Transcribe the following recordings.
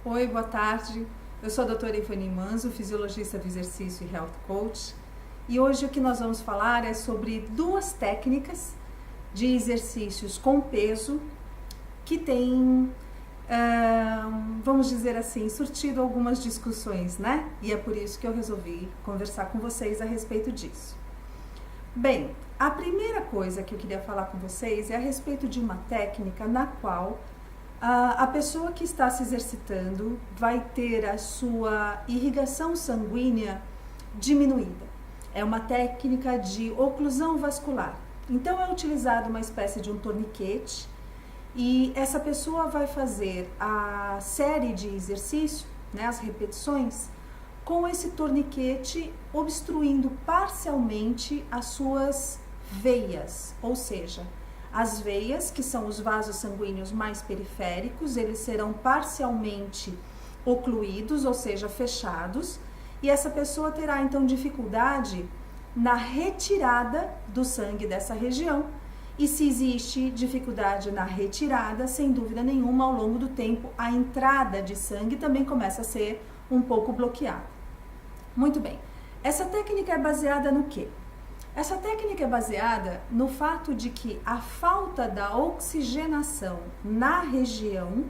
Oi, boa tarde. Eu sou a doutora Ivani Manzo, fisiologista do exercício e health coach. E hoje o que nós vamos falar é sobre duas técnicas de exercícios com peso que têm, vamos dizer assim, surtido algumas discussões, né? E é por isso que eu resolvi conversar com vocês a respeito disso. Bem, a primeira coisa que eu queria falar com vocês é a respeito de uma técnica na qual a pessoa que está se exercitando vai ter a sua irrigação sanguínea diminuída. É uma técnica de oclusão vascular. Então é utilizado uma espécie de um torniquete e essa pessoa vai fazer a série de exercício, né, as repetições, com esse torniquete obstruindo parcialmente as suas veias, ou seja, as veias, que são os vasos sanguíneos mais periféricos, eles serão parcialmente ocluídos, ou seja, fechados, e essa pessoa terá então dificuldade na retirada do sangue dessa região. E se existe dificuldade na retirada, sem dúvida nenhuma, ao longo do tempo, a entrada de sangue também começa a ser um pouco bloqueada. Muito bem, essa técnica é baseada no quê? Essa técnica é baseada no fato de que a falta da oxigenação na região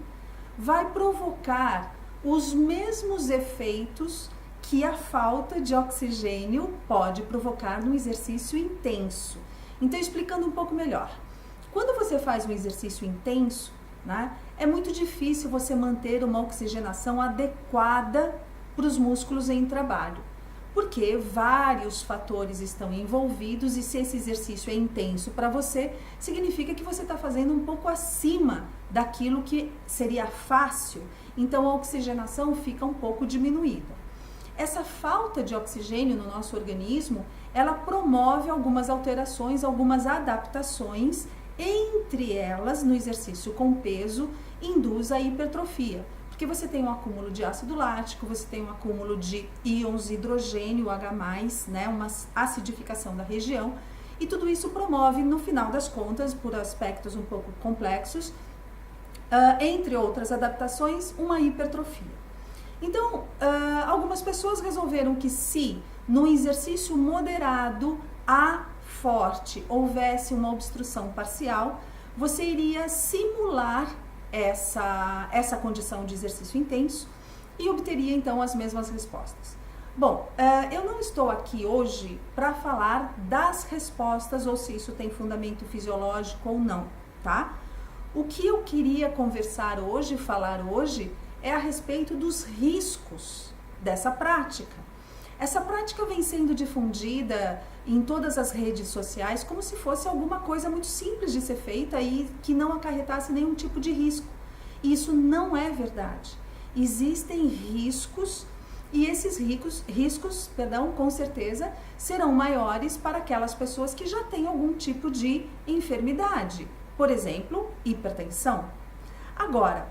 vai provocar os mesmos efeitos que a falta de oxigênio pode provocar no exercício intenso. Então, explicando um pouco melhor, quando você faz um exercício intenso, né, é muito difícil você manter uma oxigenação adequada para os músculos em trabalho, porque vários fatores estão envolvidos e se esse exercício é intenso para você, significa que você está fazendo um pouco acima daquilo que seria fácil, então a oxigenação fica um pouco diminuída. Essa falta de oxigênio no nosso organismo, ela promove algumas alterações, algumas adaptações, entre elas, no exercício com peso, induz a hipertrofia. Porque você tem um acúmulo de ácido lático, você tem um acúmulo de íons hidrogênio, H+, né, uma acidificação da região, e tudo isso promove, no final das contas, por aspectos um pouco complexos, entre outras adaptações, uma hipertrofia. Então, algumas pessoas resolveram que se no exercício moderado a forte houvesse uma obstrução parcial, você iria simular essa condição de exercício intenso e obteria então as mesmas respostas. Bom, eu não estou aqui hoje para falar das respostas ou se isso tem fundamento fisiológico ou não, tá? O que eu queria conversar hoje, falar hoje, é a respeito dos riscos dessa prática. Essa prática vem sendo difundida em todas as redes sociais como se fosse alguma coisa muito simples de ser feita e que não acarretasse nenhum tipo de risco. E isso não é verdade. Existem riscos e esses riscos, com certeza, serão maiores para aquelas pessoas que já têm algum tipo de enfermidade. Por exemplo, hipertensão. Agora,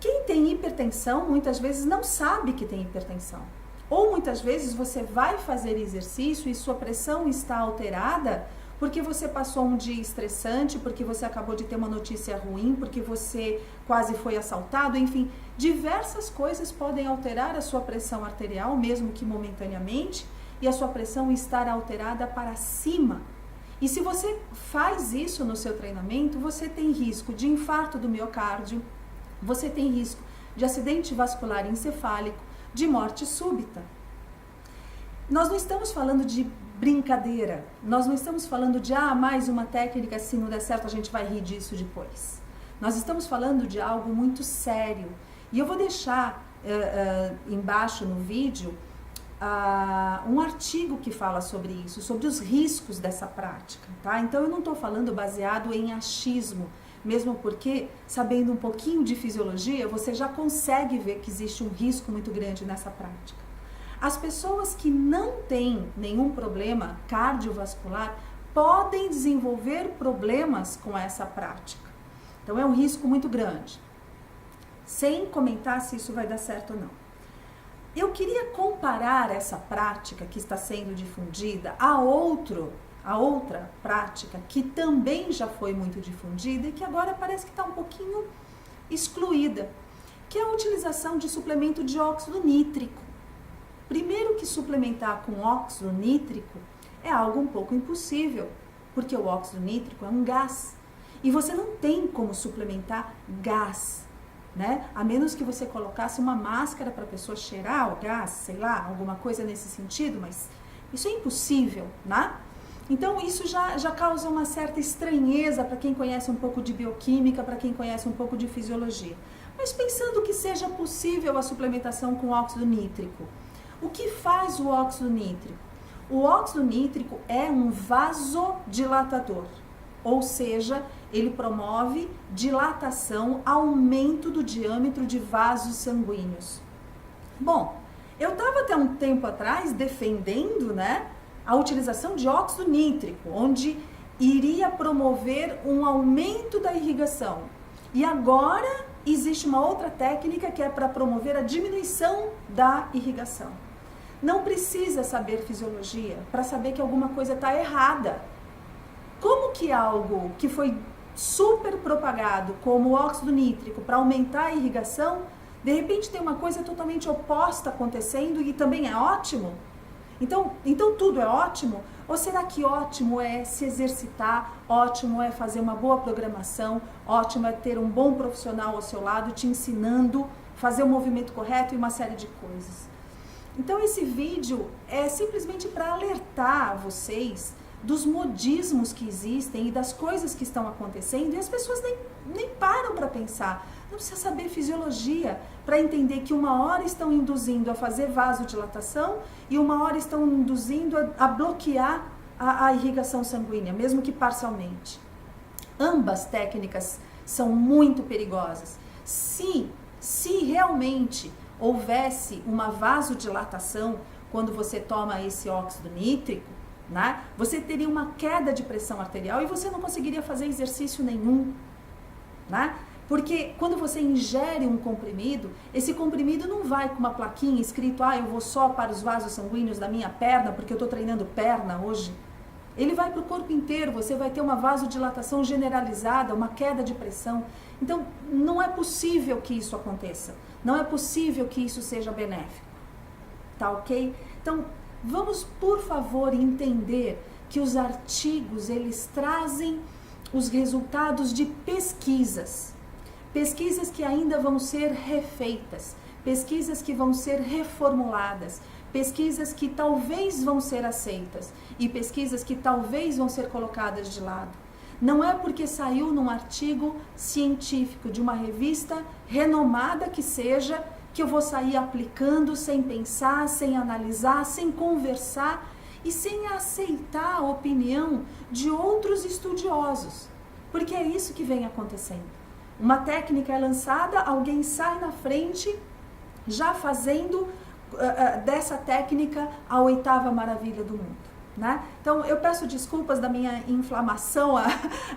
quem tem hipertensão muitas vezes não sabe que tem hipertensão. Ou muitas vezes você vai fazer exercício e sua pressão está alterada porque você passou um dia estressante, porque você acabou de ter uma notícia ruim, porque você quase foi assaltado, enfim, diversas coisas podem alterar a sua pressão arterial, mesmo que momentaneamente, e a sua pressão estar alterada para cima. E se você faz isso no seu treinamento, você tem risco de infarto do miocárdio, você tem risco de acidente vascular encefálico, de morte súbita. Nós não estamos falando de brincadeira, nós não estamos falando de mais uma técnica, se não der certo a gente vai rir disso depois. Nós estamos falando de algo muito sério. E eu vou deixar embaixo no vídeo um artigo que fala sobre isso, sobre os riscos dessa prática, tá? Então eu não estou falando baseado em achismo, mesmo porque, sabendo um pouquinho de fisiologia, você já consegue ver que existe um risco muito grande nessa prática. As pessoas que não têm nenhum problema cardiovascular podem desenvolver problemas com essa prática. Então é um risco muito grande. Sem comentar se isso vai dar certo ou não. Eu queria comparar essa prática que está sendo difundida a outra prática que também já foi muito difundida e que agora parece que está um pouquinho excluída, que é a utilização de suplemento de óxido nítrico. Primeiro que suplementar com óxido nítrico é algo um pouco impossível, porque o óxido nítrico é um gás. E você não tem como suplementar gás, né? A menos que você colocasse uma máscara para a pessoa cheirar o gás, sei lá, alguma coisa nesse sentido, mas isso é impossível, né? Então isso já causa uma certa estranheza para quem conhece um pouco de bioquímica, para quem conhece um pouco de fisiologia. Mas pensando que seja possível a suplementação com óxido nítrico, o que faz o óxido nítrico? O óxido nítrico é um vasodilatador, ou seja, ele promove dilatação, aumento do diâmetro de vasos sanguíneos. Bom, eu estava até um tempo atrás defendendo, né, a utilização de óxido nítrico, onde iria promover um aumento da irrigação. E agora existe uma outra técnica que é para promover a diminuição da irrigação. Não precisa saber fisiologia para saber que alguma coisa está errada. Como que algo que foi super propagado como o óxido nítrico para aumentar a irrigação, de repente tem uma coisa totalmente oposta acontecendo e também é ótimo? Então tudo é ótimo? Ou será que ótimo é se exercitar, ótimo é fazer uma boa programação, ótimo é ter um bom profissional ao seu lado te ensinando, fazer o movimento correto e uma série de coisas? Então esse vídeo é simplesmente para alertar vocês dos modismos que existem e das coisas que estão acontecendo e as pessoas nem param para pensar. Não precisa saber fisiologia para entender que uma hora estão induzindo a fazer vasodilatação e uma hora estão induzindo a bloquear a irrigação sanguínea, mesmo que parcialmente. Ambas técnicas são muito perigosas. Se realmente houvesse uma vasodilatação quando você toma esse óxido nítrico, né, você teria uma queda de pressão arterial e você não conseguiria fazer exercício nenhum, né? Porque quando você ingere um comprimido, esse comprimido não vai com uma plaquinha escrito, eu vou só para os vasos sanguíneos da minha perna, porque eu estou treinando perna hoje. Ele vai para o corpo inteiro, você vai ter uma vasodilatação generalizada, uma queda de pressão. Então, não é possível que isso aconteça. Não é possível que isso seja benéfico. Tá ok? Então, vamos, por favor, entender que os artigos, eles trazem os resultados de pesquisas. Pesquisas que ainda vão ser refeitas, pesquisas que vão ser reformuladas, pesquisas que talvez vão ser aceitas e pesquisas que talvez vão ser colocadas de lado. Não é porque saiu num artigo científico de uma revista renomada que seja, que eu vou sair aplicando sem pensar, sem analisar, sem conversar e sem aceitar a opinião de outros estudiosos. Porque é isso que vem acontecendo. Uma técnica é lançada, alguém sai na frente já fazendo dessa técnica a 8ª maravilha do mundo, né? Então eu peço desculpas da minha inflamação,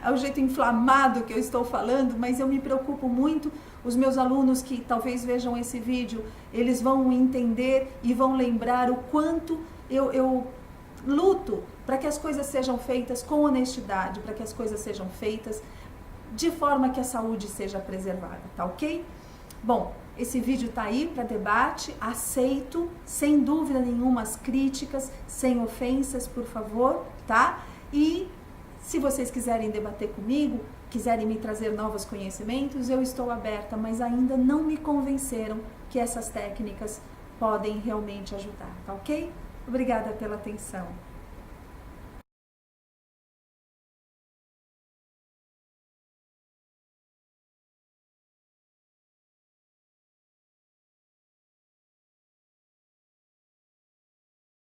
ao jeito inflamado que eu estou falando, mas eu me preocupo muito. Os meus alunos que talvez vejam esse vídeo, eles vão entender e vão lembrar o quanto eu luto para que as coisas sejam feitas com honestidade, para que as coisas sejam feitas de forma que a saúde seja preservada, tá ok? Bom, esse vídeo tá aí para debate, aceito, sem dúvida nenhuma, as críticas, sem ofensas, por favor, tá? E se vocês quiserem debater comigo, quiserem me trazer novos conhecimentos, eu estou aberta, mas ainda não me convenceram que essas técnicas podem realmente ajudar, tá ok? Obrigada pela atenção.